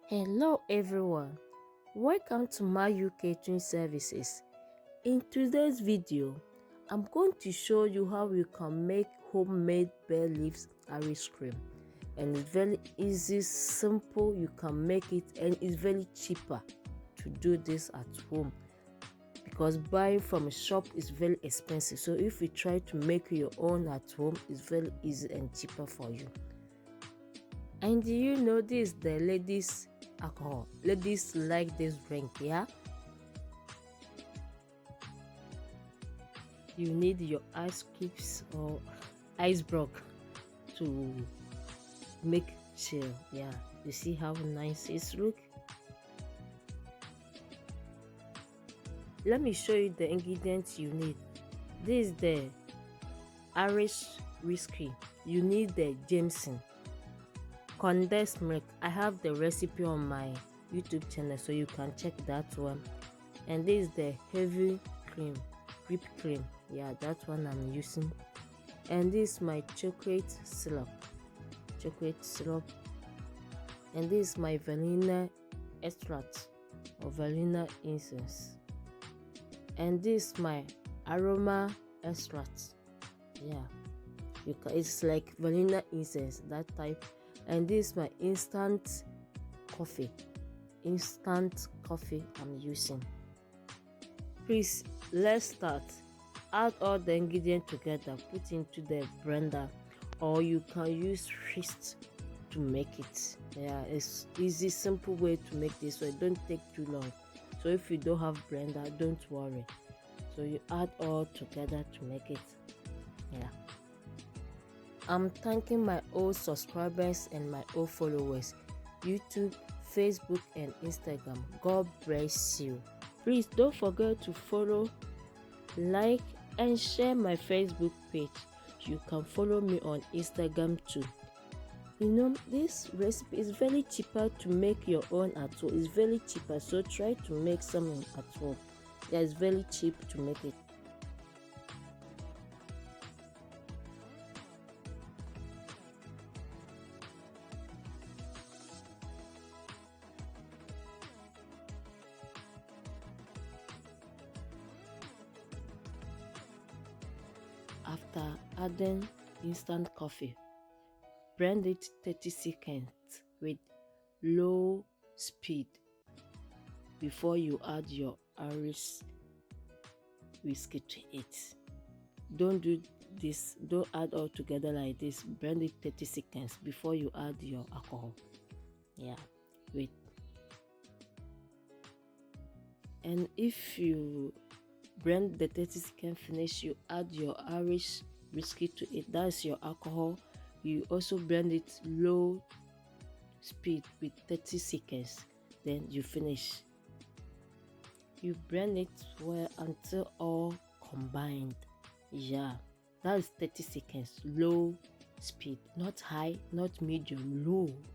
Hello everyone, welcome to my catering services. In today's video, I'm going to show you how you can make homemade bay leaves ice cream, and it's very easy, simple. You can make it, and it's very cheaper to do this at home because buying from a shop is very expensive. So if you try to make your own at home, it's very easy and cheaper for you. And do you know this, the ladies alcohol? Ladies like this drink, yeah? You need your ice cubes or ice block to make chill. Yeah, you see how nice it looks? Let me show you the ingredients you need. This is the Irish whiskey. You need the Jameson. Condensed milk. I have the recipe on my YouTube channel, so you can check that one. And this is the heavy cream, whipped cream. Yeah, that one I'm using. And this is my chocolate syrup. And this is my vanilla extract or vanilla essence. And this is my aroma extract. Yeah, it's like vanilla essence, that type. And this is my instant coffee I'm using. Please, let's start. Add all the ingredients together, put into the blender, or you can use whisk to make it. Yeah, it's easy, simple way to make this, so it don't take too long. So if you don't have blender, don't worry. So you add all together to make it. Yeah, I'm thanking my old subscribers and my old followers, YouTube, Facebook and Instagram. God bless you. Please don't forget to follow, like and share my Facebook page. You can follow me on Instagram too. You know, this recipe is very cheaper to make your own at home. It's very cheaper, so try to make something at home. Yeah, it's very cheap to make it. After adding instant coffee, blend it 30 seconds with low speed before you add your Irish whiskey to it. Don't do this, don't add all together like this. Blend it 30 seconds before you add your alcohol. Yeah, wait. And if you blend the 30 seconds finish, you add your Irish whiskey to it. That's your alcohol. You also blend it low speed with 30 seconds. Then you finish. You blend it well until all combined. Yeah, that's 30 seconds. Low speed, not high, not medium,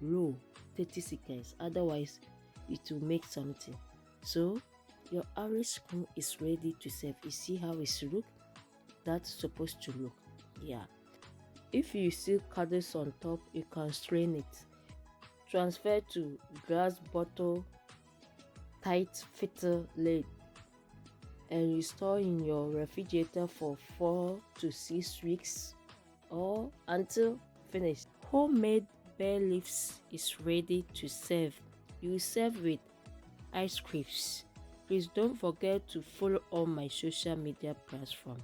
low 30 seconds. Otherwise it will make something. So your Irish cream is ready to serve. You see how it looks? That's supposed to look. Yeah, if you see curdles on top, you can strain it. Transfer to glass bottle, tight fitted lid, and you store in your refrigerator for 4 to 6 weeks or until finished. Homemade bay leaves is ready to serve. You serve with ice creams. Please don't forget to follow all my social media platforms.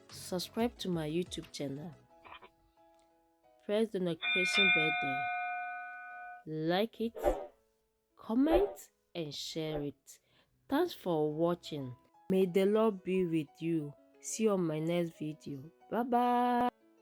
Subscribe to my YouTube channel. Press the notification bell there. Like it, comment and share it. Thanks for watching. May the Lord be with you. See you on my next video. Bye bye.